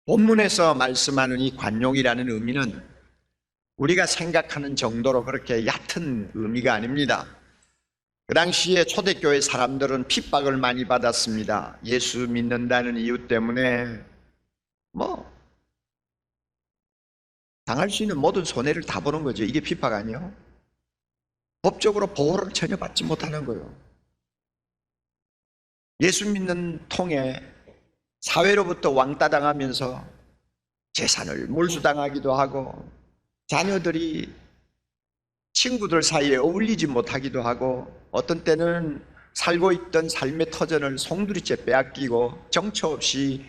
본문에서 말씀하는 이 관용이라는 의미는 우리가 생각하는 정도로 그렇게 얕은 의미가 아닙니다. 그 당시에 초대교회 사람들은 핍박을 많이 받았습니다. 예수 믿는다는 이유 때문에 당할 수 있는 모든 손해를 다 보는 거죠. 이게 핍박 아니에요? 법적으로 보호를 전혀 받지 못하는 거예요. 예수 믿는 통에 사회로부터 왕따당하면서 재산을 몰수당하기도 하고, 자녀들이 친구들 사이에 어울리지 못하기도 하고, 어떤 때는 살고 있던 삶의 터전을 송두리째 빼앗기고 정처 없이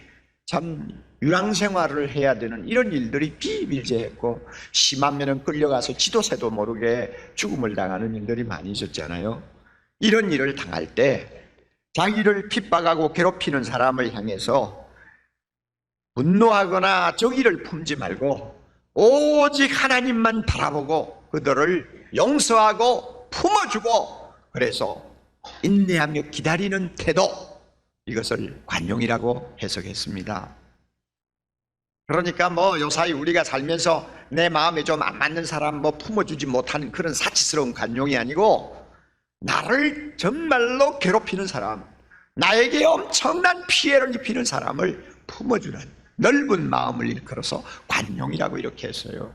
참 유랑생활을 해야 되는 이런 일들이 비일비재했고, 심하면은 끌려가서 지도새도 모르게 죽음을 당하는 일들이 많이 있었잖아요. 이런 일을 당할 때 자기를 핍박하고 괴롭히는 사람을 향해서 분노하거나 정의를 품지 말고 오직 하나님만 바라보고 그들을 용서하고 품어주고, 그래서 인내하며 기다리는 태도, 이것을 관용이라고 해석했습니다. 그러니까 요사이 우리가 살면서 내 마음에 좀 안 맞는 사람 품어주지 못하는 그런 사치스러운 관용이 아니고, 나를 정말로 괴롭히는 사람, 나에게 엄청난 피해를 입히는 사람을 품어주는 넓은 마음을 일컬어서 관용이라고 이렇게 했어요.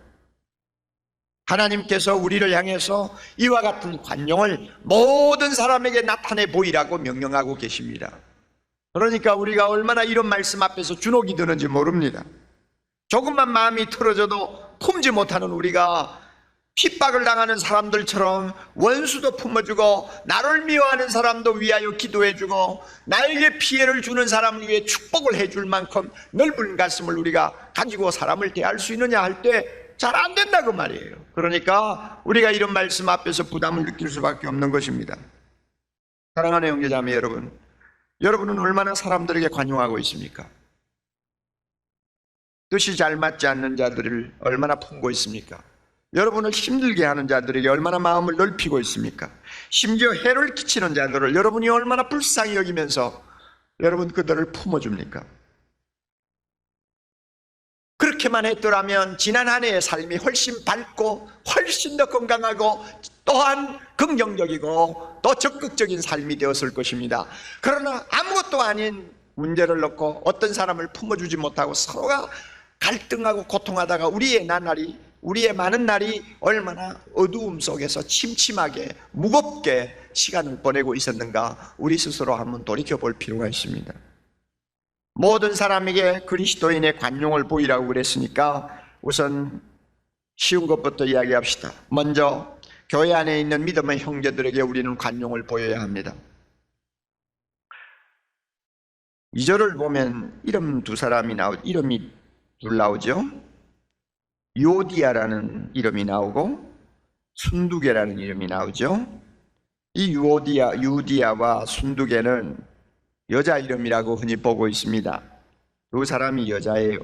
하나님께서 우리를 향해서 이와 같은 관용을 모든 사람에게 나타내 보이라고 명령하고 계십니다. 그러니까 우리가 얼마나 이런 말씀 앞에서 주눅이 드는지 모릅니다. 조금만 마음이 틀어져도 품지 못하는 우리가 핍박을 당하는 사람들처럼 원수도 품어주고, 나를 미워하는 사람도 위하여 기도해주고, 나에게 피해를 주는 사람을 위해 축복을 해줄 만큼 넓은 가슴을 우리가 가지고 사람을 대할 수 있느냐 할 때 잘 안 된다고 말이에요. 그러니까 우리가 이런 말씀 앞에서 부담을 느낄 수밖에 없는 것입니다. 사랑하는 형제자매 여러분, 여러분은 얼마나 사람들에게 관용하고 있습니까? 뜻이 잘 맞지 않는 자들을 얼마나 품고 있습니까? 여러분을 힘들게 하는 자들에게 얼마나 마음을 넓히고 있습니까? 심지어 해를 끼치는 자들을 여러분이 얼마나 불쌍히 여기면서 여러분 그들을 품어줍니까? 그렇게만 했더라면 지난 한 해의 삶이 훨씬 밝고 훨씬 더 건강하고 또한 긍정적이고 또 적극적인 삶이 되었을 것입니다. 그러나 아무것도 아닌 문제를 놓고 어떤 사람을 품어주지 못하고 서로가 갈등하고 고통하다가 우리의 많은 날이 얼마나 어두움 속에서 침침하게 무겁게 시간을 보내고 있었는가, 우리 스스로 한번 돌이켜볼 필요가 있습니다. 모든 사람에게 그리스도인의 관용을 보이라고 그랬으니까 우선 쉬운 것부터 이야기합시다. 먼저 교회 안에 있는 믿음의 형제들에게 우리는 관용을 보여야 합니다. 2절을 보면 이름이 둘 나오죠. 유오디아라는 이름이 나오고 순두개라는 이름이 나오죠. 이 유오디아와 순두개는 여자 이름이라고 흔히 보고 있습니다. 두 사람이 여자예요.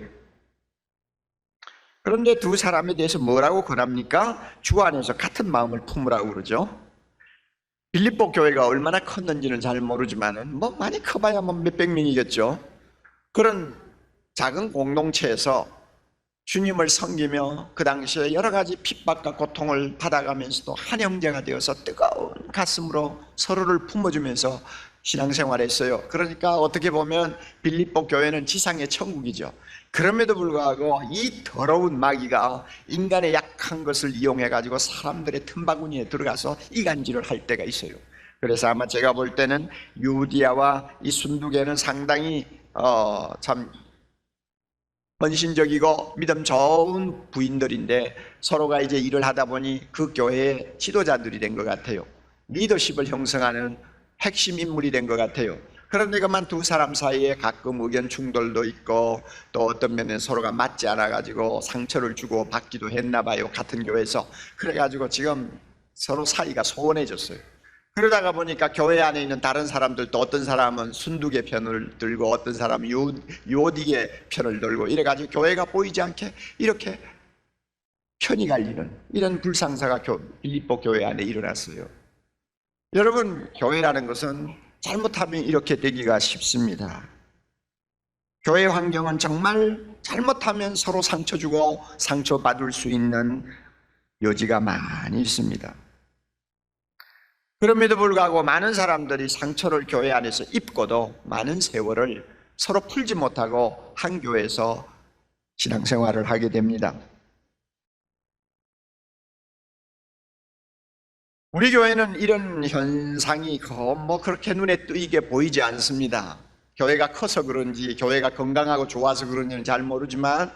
그런데 두 사람에 대해서 뭐라고 권합니까? 주 안에서 같은 마음을 품으라고 그러죠. 빌립보 교회가 얼마나 컸는지는 잘 모르지만은 많이 커봐야 몇백 명이겠죠. 그런 작은 공동체에서 주님을 섬기며 그 당시에 여러 가지 핍박과 고통을 받아가면서도 한 형제가 되어서 뜨거운 가슴으로 서로를 품어주면서 신앙생활했어요. 그러니까 어떻게 보면 빌립보 교회는 지상의 천국이죠. 그럼에도 불구하고 이 더러운 마귀가 인간의 약한 것을 이용해가지고 사람들의 틈바구니에 들어가서 이간질을 할 때가 있어요. 그래서 아마 제가 볼 때는 유디아와 이 순두개는 상당히 참 헌신적이고 믿음 좋은 부인들인데, 서로가 이제 일을 하다 보니 그 교회의 지도자들이 된 것 같아요. 리더십을 형성하는 핵심 인물이 된 것 같아요. 그런데 그만 두 사람 사이에 가끔 의견 충돌도 있고 또 어떤 면에 서로가 맞지 않아가지고 상처를 주고 받기도 했나 봐요, 같은 교회에서. 그래가지고 지금 서로 사이가 소원해졌어요. 그러다가 보니까 교회 안에 있는 다른 사람들도 어떤 사람은 순두개 편을 들고 어떤 사람은 유오디게 편을 들고 이래가지고 교회가 보이지 않게 이렇게 편이 갈리는 이런 불상사가 빌립보 교회 안에 일어났어요. 여러분, 교회라는 것은 잘못하면 이렇게 되기가 쉽습니다. 교회 환경은 정말 잘못하면 서로 상처 주고 상처받을 수 있는 여지가 많이 있습니다. 그럼에도 불구하고 많은 사람들이 상처를 교회 안에서 입고도 많은 세월을 서로 풀지 못하고 한 교회에서 신앙생활을 하게 됩니다. 우리 교회는 이런 현상이 그렇게 눈에 띄게 보이지 않습니다. 교회가 커서 그런지, 교회가 건강하고 좋아서 그런지는 잘 모르지만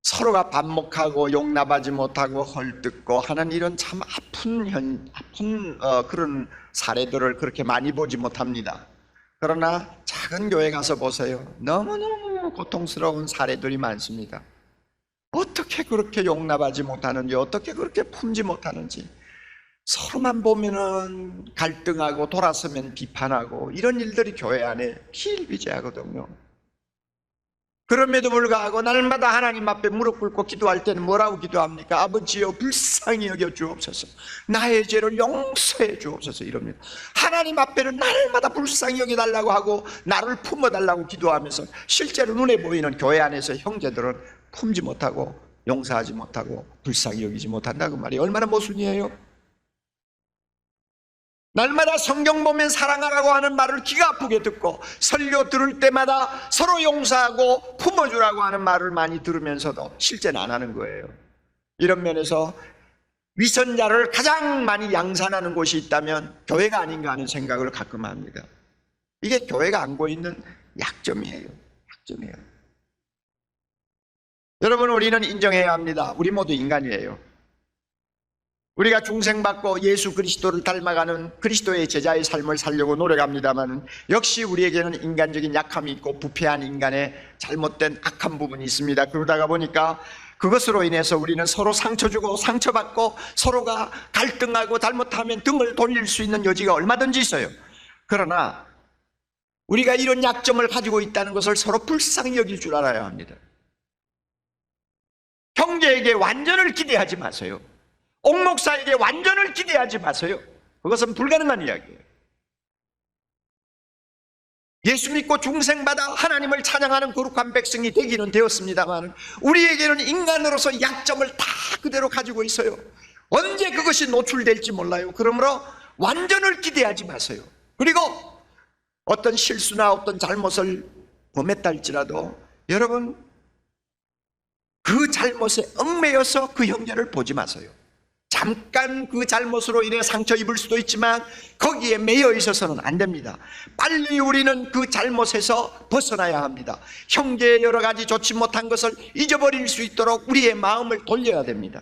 서로가 반목하고 용납하지 못하고 헐뜯고 하는 이런 참 아픈 그런 사례들을 그렇게 많이 보지 못합니다. 그러나 작은 교회 가서 보세요. 너무너무 고통스러운 사례들이 많습니다. 어떻게 그렇게 용납하지 못하는지, 어떻게 그렇게 품지 못하는지, 서로만 보면은 갈등하고 돌아서면 비판하고 이런 일들이 교회 안에 비일비재하거든요. 그럼에도 불구하고 날마다 하나님 앞에 무릎 꿇고 기도할 때는 뭐라고 기도합니까? 아버지여 불쌍히 여겨 주옵소서, 나의 죄를 용서해 주옵소서 이럽니다. 하나님 앞에는 날마다 불쌍히 여겨달라고 하고 나를 품어달라고 기도하면서 실제로 눈에 보이는 교회 안에서 형제들은 품지 못하고 용서하지 못하고 불쌍히 여기지 못한다고 말이에요. 얼마나 모순이에요? 날마다 성경 보면 사랑하라고 하는 말을 귀가 아프게 듣고 설교 들을 때마다 서로 용서하고 품어주라고 하는 말을 많이 들으면서도 실제는 안 하는 거예요. 이런 면에서 위선자를 가장 많이 양산하는 곳이 있다면 교회가 아닌가 하는 생각을 가끔 합니다. 이게 교회가 안고 있는 약점이에요. 약점이에요. 여러분, 우리는 인정해야 합니다. 우리 모두 인간이에요. 우리가 중생받고 예수 그리스도를 닮아가는 그리스도의 제자의 삶을 살려고 노력합니다만 역시 우리에게는 인간적인 약함이 있고 부패한 인간의 잘못된 악한 부분이 있습니다. 그러다가 보니까 그것으로 인해서 우리는 서로 상처 주고 상처받고 서로가 갈등하고 잘못하면 등을 돌릴 수 있는 여지가 얼마든지 있어요. 그러나 우리가 이런 약점을 가지고 있다는 것을 서로 불쌍히 여길 줄 알아야 합니다. 형제에게 완전을 기대하지 마세요. 옥목사에게 완전을 기대하지 마세요. 그것은 불가능한 이야기예요. 예수 믿고 중생받아 하나님을 찬양하는 거룩한 백성이 되기는 되었습니다만 우리에게는 인간으로서 약점을 다 그대로 가지고 있어요. 언제 그것이 노출될지 몰라요. 그러므로 완전을 기대하지 마세요. 그리고 어떤 실수나 어떤 잘못을 범했다 할지라도 여러분 그 잘못에 얽매여서 그 형제를 보지 마세요. 잠깐 그 잘못으로 인해 상처 입을 수도 있지만 거기에 매여 있어서는 안 됩니다. 빨리 우리는 그 잘못에서 벗어나야 합니다. 형제의 여러 가지 좋지 못한 것을 잊어버릴 수 있도록 우리의 마음을 돌려야 됩니다.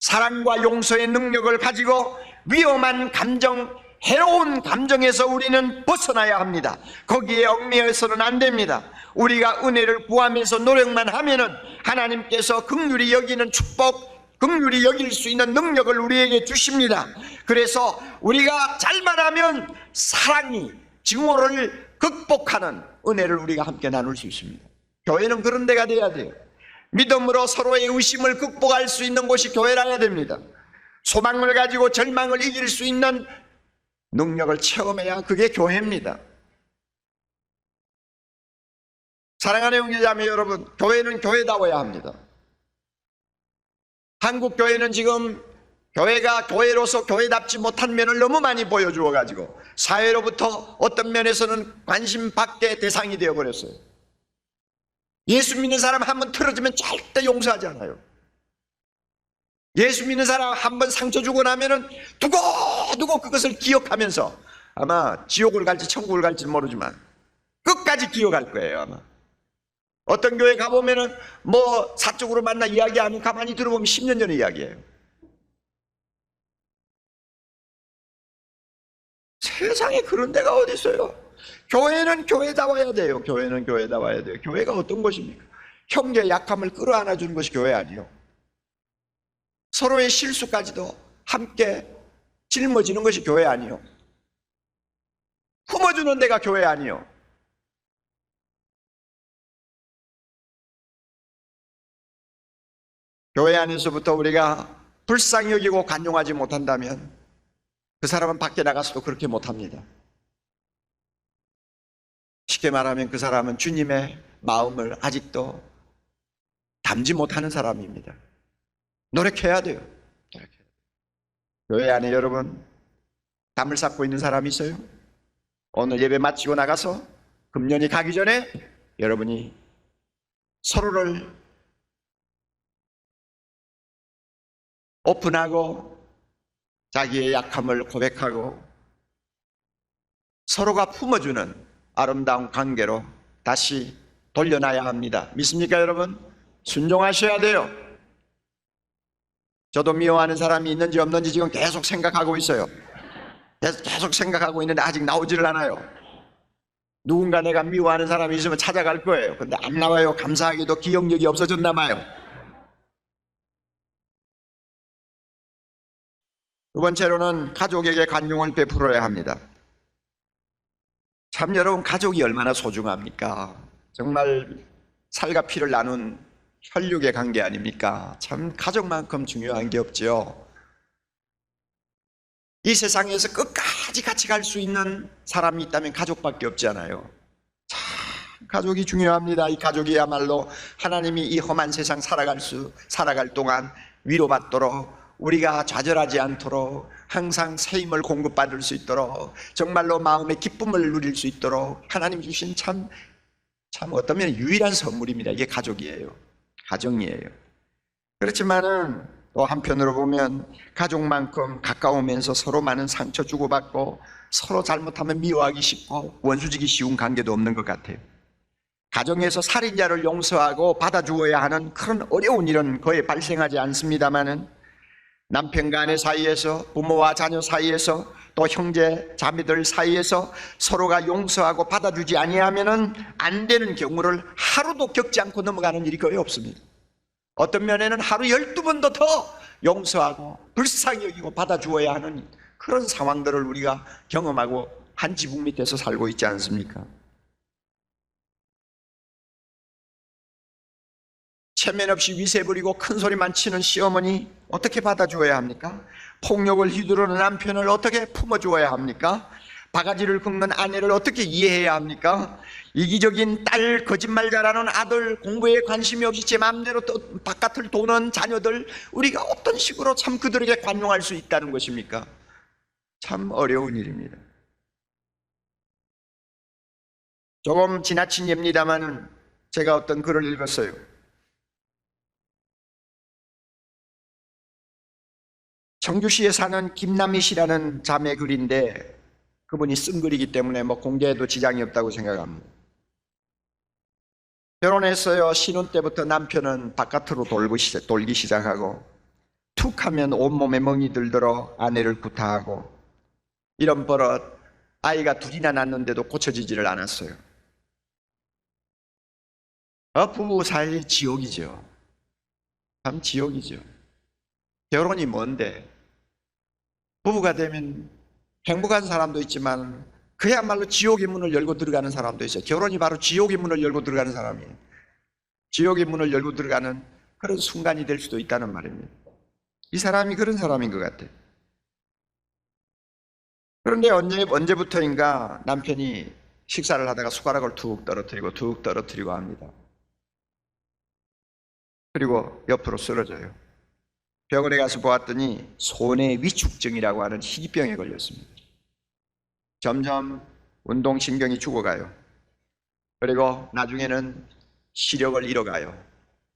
사랑과 용서의 능력을 가지고 위험한 감정, 해로운 감정에서 우리는 벗어나야 합니다. 거기에 얽매여서는 안 됩니다. 우리가 은혜를 구하면서 노력만 하면은 하나님께서 긍휼히 여기는 축복, 긍휼히 여길 수 있는 능력을 우리에게 주십니다. 그래서 우리가 잘만 하면 사랑이 증오를 극복하는 은혜를 우리가 함께 나눌 수 있습니다. 교회는 그런 데가 돼야 돼요. 믿음으로 서로의 의심을 극복할 수 있는 곳이 교회라야 됩니다. 소망을 가지고 절망을 이길 수 있는 능력을 체험해야 그게 교회입니다. 사랑하는 형제자매 여러분, 교회는 교회다워야 합니다. 한국 교회는 지금 교회가 교회로서 교회답지 못한 면을 너무 많이 보여주어 가지고 사회로부터 어떤 면에서는 관심 받게 대상이 되어버렸어요. 예수 믿는 사람 한번 틀어지면 절대 용서하지 않아요. 예수 믿는 사람 한번 상처 주고 나면은 두고두고 그것을 기억하면서 아마 지옥을 갈지 천국을 갈지 모르지만 끝까지 기억할 거예요. 아마 어떤 교회 가보면은 뭐 사적으로 만나 이야기하면 가만히 들어보면 10년 전의 이야기예요. 세상에 그런 데가 어디 있어요? 교회는 교회다워야 돼요. 교회는 교회다워야 돼요. 교회가 어떤 것입니까? 형제의 약함을 끌어안아 주는 것이 교회 아니에요. 서로의 실수까지도 함께 짊어지는 것이 교회 아니에요. 품어주는 데가 교회 아니에요. 교회 안에서부터 우리가 불쌍히 여기고 간용하지 못한다면 그 사람은 밖에 나가서도 그렇게 못합니다. 쉽게 말하면 그 사람은 주님의 마음을 아직도 담지 못하는 사람입니다. 노력해야 돼요. 노력해야 돼요. 교회 안에 여러분 담을 쌓고 있는 사람이 있어요? 오늘 예배 마치고 나가서 금년이 가기 전에 여러분이 서로를 오픈하고 자기의 약함을 고백하고 서로가 품어주는 아름다운 관계로 다시 돌려놔야 합니다. 믿습니까 여러분? 순종하셔야 돼요. 저도 미워하는 사람이 있는지 없는지 지금 계속 생각하고 있어요. 계속 생각하고 있는데 아직 나오지를 않아요. 누군가 내가 미워하는 사람이 있으면 찾아갈 거예요. 근데 안 나와요. 감사하게도 기억력이 없어졌나 봐요. 두 번째로는 가족에게 관용을 베풀어야 합니다. 참 여러분, 가족이 얼마나 소중합니까? 정말 살과 피를 나눈 혈육의 관계 아닙니까? 참 가족만큼 중요한 게 없지요. 이 세상에서 끝까지 같이 갈 수 있는 사람이 있다면 가족밖에 없잖아요. 참 가족이 중요합니다. 이 가족이야말로 하나님이 이 험한 세상 살아갈 동안 위로받도록, 우리가 좌절하지 않도록, 항상 새 힘을 공급받을 수 있도록, 정말로 마음의 기쁨을 누릴 수 있도록 하나님 주신 참 어떤 면에 유일한 선물입니다. 이게 가족이에요. 가정이에요. 그렇지만은 또 한편으로 보면 가족만큼 가까우면서 서로 많은 상처 주고받고 서로 잘못하면 미워하기 쉽고 원수지기 쉬운 관계도 없는 것 같아요. 가정에서 살인자를 용서하고 받아주어야 하는 그런 어려운 일은 거의 발생하지 않습니다마는 남편과 아내 사이에서, 부모와 자녀 사이에서, 또 형제 자매들 사이에서 서로가 용서하고 받아주지 아니하면은 안 되는 경우를 하루도 겪지 않고 넘어가는 일이 거의 없습니다. 어떤 면에는 하루 12번도 더 용서하고 불쌍히 여기고 받아주어야 하는 그런 상황들을 우리가 경험하고 한 지붕 밑에서 살고 있지 않습니까? 체면 없이 위세 부리고 큰 소리만 치는 시어머니 어떻게 받아주어야 합니까? 폭력을 휘두르는 남편을 어떻게 품어주어야 합니까? 바가지를 긁는 아내를 어떻게 이해해야 합니까? 이기적인 딸, 거짓말 잘하는 아들, 공부에 관심이 없이 제 마음대로 또 바깥을 도는 자녀들, 우리가 어떤 식으로 참 그들에게 관용할 수 있다는 것입니까? 참 어려운 일입니다. 조금 지나친 예입니다만 제가 어떤 글을 읽었어요. 청주시에 사는 김남희 씨라는 자매 글인데, 그분이 쓴 글이기 때문에 뭐 공개해도 지장이 없다고 생각합니다. 결혼했어요. 신혼 때부터 남편은 바깥으로 돌기 시작하고, 툭 하면 온몸에 멍이 들들어 아내를 구타하고, 이런 버릇 아이가 둘이나 낳는데도 고쳐지지를 않았어요. 부부 사이 지옥이죠. 참 지옥이죠. 결혼이 뭔데? 부부가 되면 행복한 사람도 있지만 그야말로 지옥의 문을 열고 들어가는 사람도 있어요. 결혼이 바로 지옥의 문을 열고 들어가는 사람이에요. 지옥의 문을 열고 들어가는 그런 순간이 될 수도 있다는 말입니다. 이 사람이 그런 사람인 것 같아요. 그런데 언제부터인가 남편이 식사를 하다가 숟가락을 툭 떨어뜨리고 합니다. 그리고 옆으로 쓰러져요. 병원에 가서 보았더니 손해 위축증이라고 하는 희귀병에 걸렸습니다. 점점 운동신경이 죽어가요. 그리고 나중에는 시력을 잃어가요.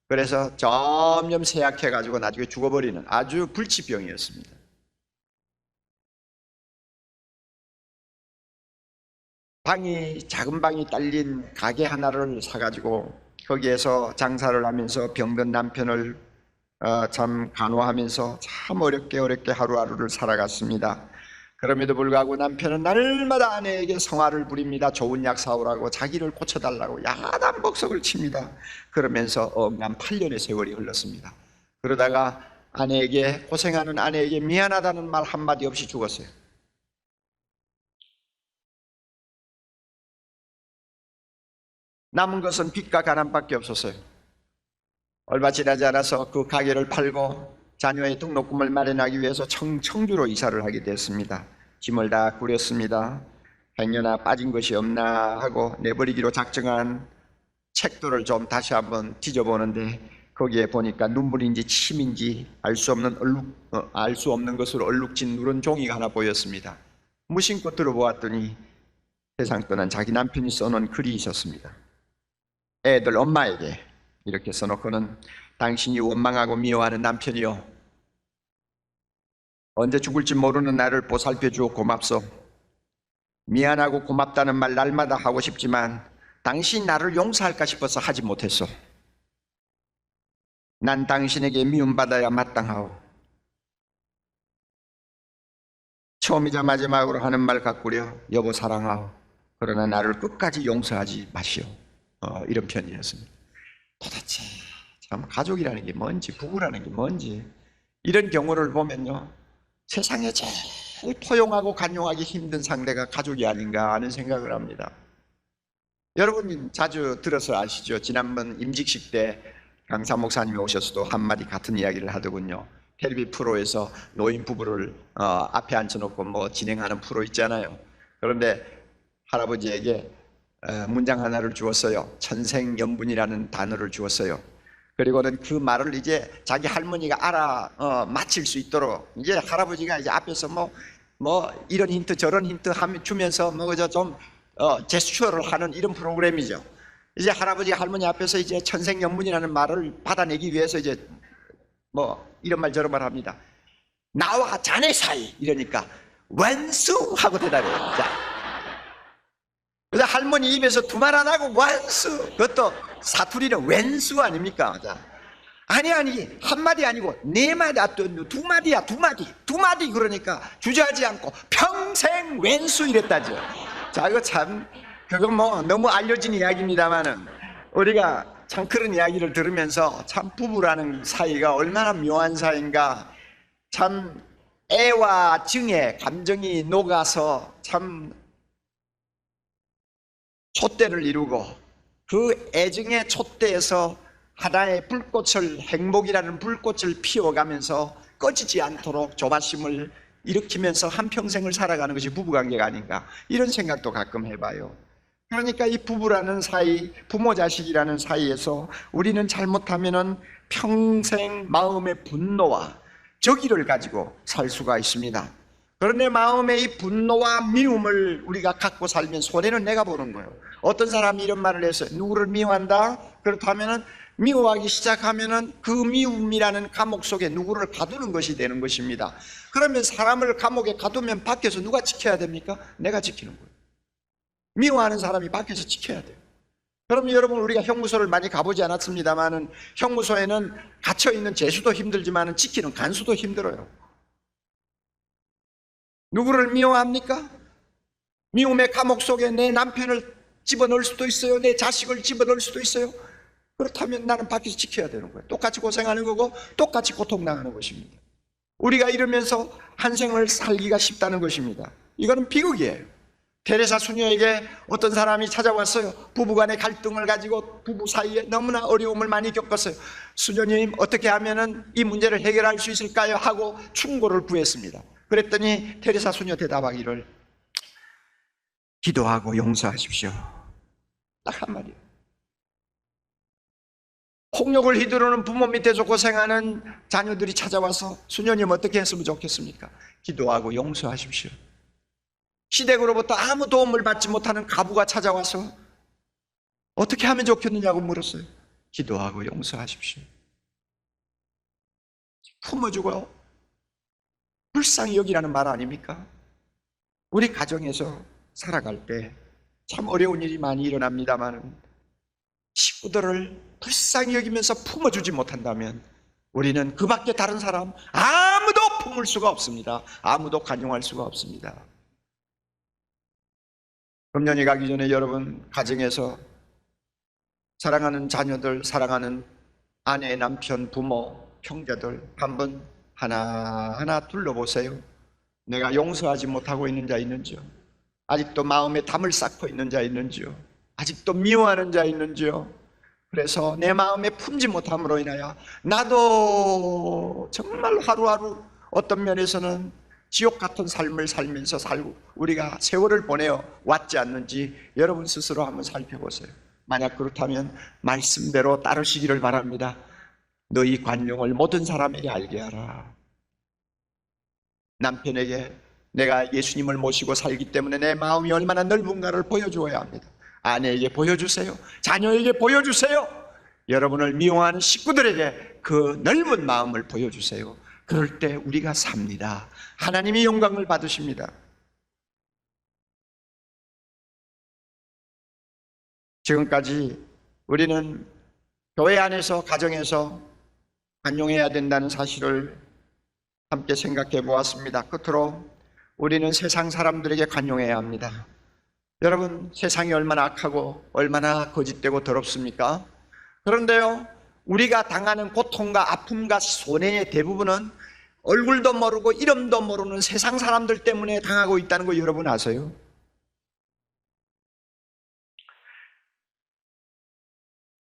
그래서 점점 쇠약해가지고 나중에 죽어버리는 아주 불치병이었습니다. 작은 방이 딸린 가게 하나를 사가지고 거기에서 장사를 하면서 병든 남편을 참 간호하면서 참 어렵게 하루하루를 살아갔습니다. 그럼에도 불구하고 남편은 날마다 아내에게 성화를 부립니다. 좋은 약 사오라고, 자기를 고쳐달라고 야단벅석을 칩니다. 그러면서 엉간 8년의 세월이 흘렀습니다. 그러다가 고생하는 아내에게 미안하다는 말 한마디 없이 죽었어요. 남은 것은 빚과 가난밖에 없었어요. 얼마 지나지 않아서 그 가게를 팔고 자녀의 등록금을 마련하기 위해서 청주로 이사를 하게 됐습니다. 짐을 다 꾸렸습니다. 행여나 빠진 것이 없나 하고 내버리기로 작정한 책도를 좀 다시 한번 뒤져보는데 거기에 보니까 눈물인지 침인지 알 수 없는 것으로 얼룩진 누런 종이가 하나 보였습니다. 무심코 들어보았더니 세상 떠난 자기 남편이 써놓은 글이 있었습니다. 애들 엄마에게 이렇게 써놓고는 당신이 원망하고 미워하는 남편이요, 언제 죽을지 모르는 나를 보살펴 주어 고맙소. 미안하고 고맙다는 말 날마다 하고 싶지만 당신이 나를 용서할까 싶어서 하지 못했소. 난 당신에게 미움받아야 마땅하오. 처음이자 마지막으로 하는 말 같구려. 여보 사랑하오. 그러나 나를 끝까지 용서하지 마시오. 이런 편이었습니다. 도대체 참 가족이라는 게 뭔지, 부부라는 게 뭔지, 이런 경우를 보면요, 세상에 제일 포용하고 간용하기 힘든 상대가 가족이 아닌가 하는 생각을 합니다. 여러분 자주 들어서 아시죠? 지난번 임직식 때 강사 목사님이 오셔서도 한마디 같은 이야기를 하더군요. 텔레비 프로에서 노인 부부를 앞에 앉혀놓고 진행하는 프로 있잖아요. 그런데 할아버지에게 문장 하나를 주었어요. 천생연분이라는 단어를 주었어요. 그리고는 그 말을 이제 자기 할머니가 마칠 수 있도록 이제 할아버지가 이제 앞에서 이런 힌트 저런 힌트 주면서 그저 좀 제스처를 하는 이런 프로그램이죠. 이제 할아버지 할머니 앞에서 이제 천생연분이라는 말을 받아내기 위해서 이제 이런 말 저런 말 합니다. 나와 자네 사이 이러니까 원수 하고 대답해요. 자, 그래서 할머니 입에서 두 말 안 하고 원수, 그것도 사투리는 왼수 아닙니까? 자, 아니 한마디 아니고 네 마디, 두 마디야, 두 마디 그러니까 주저하지 않고 평생 왼수 이랬다죠. 자, 이거 참 그건 너무 알려진 이야기입니다만은 우리가 참 그런 이야기를 들으면서 참 부부라는 사이가 얼마나 묘한 사이인가, 참 애와 증의 감정이 녹아서 참 촛대를 이루고 그 애증의 촛대에서 하나의 불꽃을, 행복이라는 불꽃을 피워가면서 꺼지지 않도록 조바심을 일으키면서 한평생을 살아가는 것이 부부관계가 아닌가, 이런 생각도 가끔 해봐요. 그러니까 이 부부라는 사이, 부모 자식이라는 사이에서 우리는 잘못하면은 평생 마음의 분노와 적의를 가지고 살 수가 있습니다. 그런데 마음의 이 분노와 미움을 우리가 갖고 살면 손해는 내가 보는 거예요. 어떤 사람이 이런 말을 했어요. 누구를 미워한다? 그렇다면은 미워하기 시작하면은 그 미움이라는 감옥 속에 누구를 가두는 것이 되는 것입니다. 그러면 사람을 감옥에 가두면 밖에서 누가 지켜야 됩니까? 내가 지키는 거예요. 미워하는 사람이 밖에서 지켜야 돼요. 그러면 여러분, 우리가 형무소를 많이 가보지 않았습니다만은 형무소에는 갇혀있는 죄수도 힘들지만은 지키는 간수도 힘들어요. 누구를 미워합니까? 미움의 감옥 속에 내 남편을 집어넣을 수도 있어요. 내 자식을 집어넣을 수도 있어요. 그렇다면 나는 밖에서 지켜야 되는 거예요. 똑같이 고생하는 거고 똑같이 고통당하는 것입니다. 우리가 이러면서 한 생을 살기가 쉽다는 것입니다. 이거는 비극이에요. 테레사 수녀에게 어떤 사람이 찾아왔어요. 부부간의 갈등을 가지고 부부 사이에 너무나 어려움을 많이 겪었어요. 수녀님, 어떻게 하면 이 문제를 해결할 수 있을까요? 하고 충고를 구했습니다. 그랬더니 테레사 수녀 대답하기를, 기도하고 용서하십시오. 딱 한마디요. 폭력을 휘두르는 부모 밑에서 고생하는 자녀들이 찾아와서 수녀님 어떻게 했으면 좋겠습니까? 기도하고 용서하십시오. 시댁으로부터 아무 도움을 받지 못하는 가부가 찾아와서 어떻게 하면 좋겠느냐고 물었어요. 기도하고 용서하십시오. 품어주고 불쌍히 여기라는 말 아닙니까? 우리 가정에서 살아갈 때 참 어려운 일이 많이 일어납니다만 식구들을 불쌍히 여기면서 품어주지 못한다면 우리는 그 밖에 다른 사람 아무도 품을 수가 없습니다. 아무도 간용할 수가 없습니다. 금년이 가기 전에 여러분 가정에서 사랑하는 자녀들, 사랑하는 아내, 남편, 부모, 형제들 한번 하나하나 둘러보세요. 내가 용서하지 못하고 있는 자 있는지요? 아직도 마음에 담을 쌓고 있는 자 있는지요? 아직도 미워하는 자 있는지요? 그래서 내 마음에 품지 못함으로 인하여 나도 정말 하루하루 어떤 면에서는 지옥 같은 삶을 살면서 살고 우리가 세월을 보내어 왔지 않는지 여러분 스스로 한번 살펴보세요. 만약 그렇다면 말씀대로 따르시기를 바랍니다. 너희 관용을 모든 사람에게 알게 하라. 남편에게 내가 예수님을 모시고 살기 때문에 내 마음이 얼마나 넓은가를 보여주어야 합니다. 아내에게 보여주세요. 자녀에게 보여주세요. 여러분을 미워하는 식구들에게 그 넓은 마음을 보여주세요. 그럴 때 우리가 삽니다. 하나님이 영광을 받으십니다. 지금까지 우리는 교회 안에서, 가정에서 관용해야 된다는 사실을 함께 생각해 보았습니다. 끝으로 우리는 세상 사람들에게 관용해야 합니다. 여러분, 세상이 얼마나 악하고 얼마나 거짓되고 더럽습니까? 그런데요, 우리가 당하는 고통과 아픔과 손해의 대부분은 얼굴도 모르고 이름도 모르는 세상 사람들 때문에 당하고 있다는 거 여러분 아세요?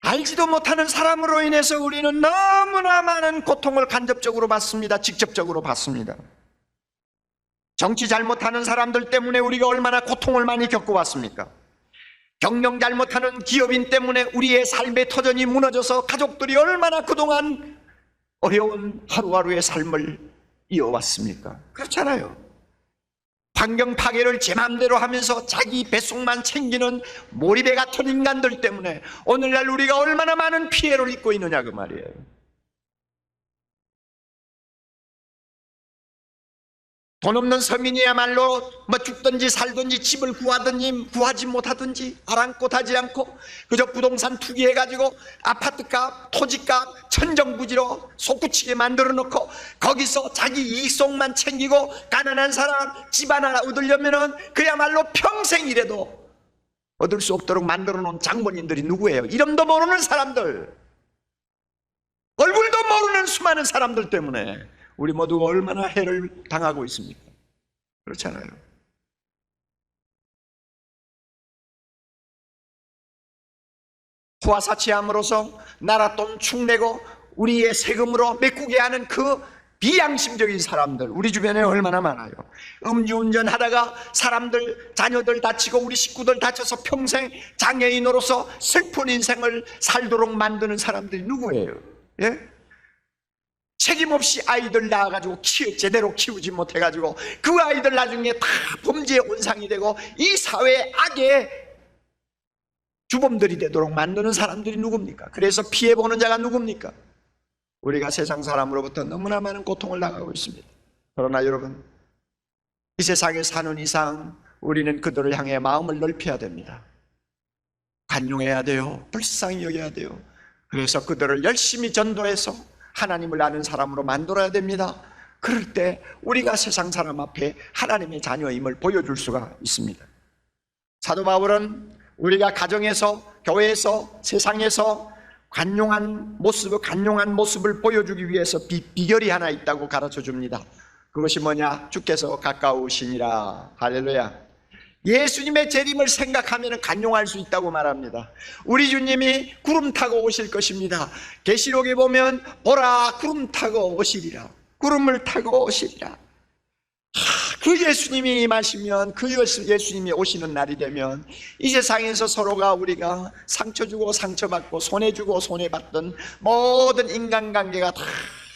알지도 못하는 사람으로 인해서 우리는 너무나 많은 고통을 간접적으로 받습니다. 직접적으로 받습니다. 정치 잘못하는 사람들 때문에 우리가 얼마나 고통을 많이 겪어왔습니까? 경영 잘못하는 기업인 때문에 우리의 삶의 터전이 무너져서 가족들이 얼마나 그동안 어려운 하루하루의 삶을 이어왔습니까? 그렇잖아요. 환경 파괴를 제 맘대로 하면서 자기 뱃속만 챙기는 몰입애 같은 인간들 때문에 오늘날 우리가 얼마나 많은 피해를 입고 있느냐 그 말이에요. 돈 없는 서민이야말로 뭐 죽든지 살든지 집을 구하든지 구하지 못하든지 아랑곳하지 않고 그저 부동산 투기해가지고 아파트값, 토지값 천정부지로 솟구치게 만들어 놓고 거기서 자기 이익속만 챙기고 가난한 사람 집 하나 얻으려면은 그야말로 평생 일해도 얻을 수 없도록 만들어 놓은 장본인들이 누구예요? 이름도 모르는 사람들, 얼굴도 모르는 수많은 사람들 때문에 우리 모두가 얼마나 해를 당하고 있습니까? 그렇잖아요. 후화사치함으로써 나라 돈 축내고 우리의 세금으로 메꾸게 하는 그 비양심적인 사람들 우리 주변에 얼마나 많아요. 음주운전 하다가 사람들, 자녀들 다치고 우리 식구들 다쳐서 평생 장애인으로서 슬픈 인생을 살도록 만드는 사람들이 누구예요? 예? 책임 없이 아이들 낳아가지고 제대로 키우지 못해가지고 그 아이들 나중에 다 범죄의 온상이 되고 이 사회의 악의 주범들이 되도록 만드는 사람들이 누굽니까? 그래서 피해보는 자가 누굽니까? 우리가 세상 사람으로부터 너무나 많은 고통을 당하고 있습니다. 그러나 여러분, 이 세상에 사는 이상 우리는 그들을 향해 마음을 넓혀야 됩니다. 관용해야 돼요. 불쌍히 여겨야 돼요. 그래서 그들을 열심히 전도해서 하나님을 아는 사람으로 만들어야 됩니다. 그럴 때 우리가 세상 사람 앞에 하나님의 자녀임을 보여줄 수가 있습니다. 사도 바울은 우리가 가정에서, 교회에서, 세상에서 간용한 모습을 보여주기 위해서 비결이 하나 있다고 가르쳐 줍니다. 그것이 뭐냐? 주께서 가까우시니라. 할렐루야. 예수님의 재림을 생각하면 간용할 수 있다고 말합니다. 우리 주님이 구름 타고 오실 것입니다. 계시록에 보면 보라 구름 타고 오시리라. 구름을 타고 오시리라. 그 예수님이 임하시면, 그 예수님이 오시는 날이 되면 이 세상에서 서로가 우리가 상처 주고 상처받고 손해 주고 손해 받던 모든 인간관계가 다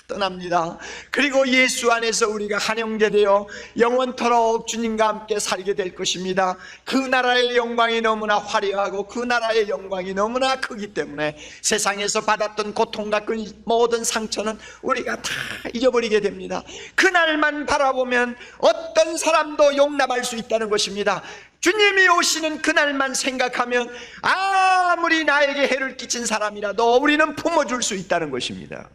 떠납니다. 그리고 예수 안에서 우리가 한 형제 되어 영원토록 주님과 함께 살게 될 것입니다. 그 나라의 영광이 너무나 화려하고 그 나라의 영광이 너무나 크기 때문에 세상에서 받았던 고통과 그 모든 상처는 우리가 다 잊어버리게 됩니다. 그날만 바라보면 어떤 사람도 용납할 수 있다는 것입니다. 주님이 오시는 그날만 생각하면 아무리 나에게 해를 끼친 사람이라도 우리는 품어줄 수 있다는 것입니다.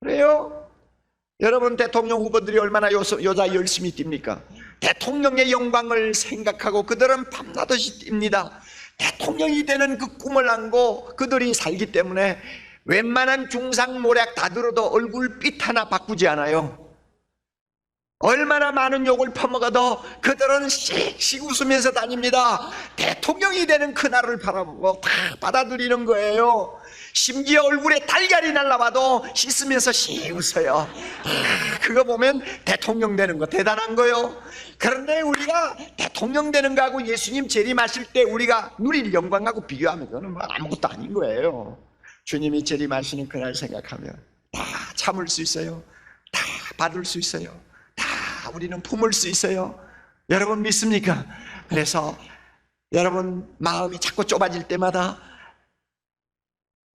그래요? 여러분, 대통령 후보들이 얼마나 여자 열심히 뜁니까? 대통령의 영광을 생각하고 그들은 밤낮없이 뜁니다. 대통령이 되는 그 꿈을 안고 그들이 살기 때문에 웬만한 중상모략 다 들어도 얼굴빛 하나 바꾸지 않아요. 얼마나 많은 욕을 퍼먹어도 그들은 씩씩 웃으면서 다닙니다. 대통령이 되는 그날을 바라보고 다 받아들이는 거예요. 심지어 얼굴에 달걀이 날라와도 씻으면서 씩 웃어요. 그거 보면 대통령 되는 거 대단한 거요. 그런데 우리가 대통령 되는 거하고 예수님 재림하실 때 우리가 누릴 영광하고 비교하면 그거는 뭐 아무것도 아닌 거예요. 주님이 재림하시는 그날 생각하면 다 참을 수 있어요. 다 받을 수 있어요. 다 우리는 품을 수 있어요. 여러분 믿습니까? 그래서 여러분 마음이 자꾸 좁아질 때마다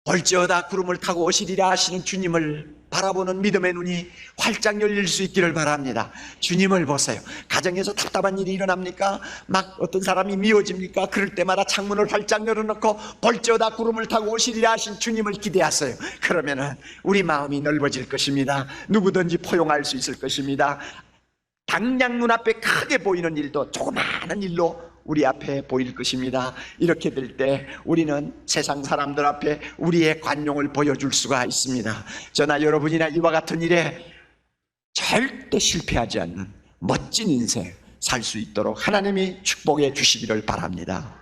볼지어다 구름을 타고 오시리라 하시는 주님을 바라보는 믿음의 눈이 활짝 열릴 수 있기를 바랍니다. 주님을 보세요. 가정에서 답답한 일이 일어납니까? 막 어떤 사람이 미워집니까? 그럴 때마다 창문을 활짝 열어놓고 볼지어다 구름을 타고 오시리라 하신 주님을 기대하세요. 그러면은 우리 마음이 넓어질 것입니다. 누구든지 포용할 수 있을 것입니다. 당장 눈앞에 크게 보이는 일도 조그마한 일로 우리 앞에 보일 것입니다. 이렇게 될 때 우리는 세상 사람들 앞에 우리의 관용을 보여줄 수가 있습니다. 저나 여러분이나 이와 같은 일에 절대 실패하지 않는 멋진 인생 살 수 있도록 하나님이 축복해 주시기를 바랍니다.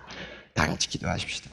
다 같이 기도하십시다.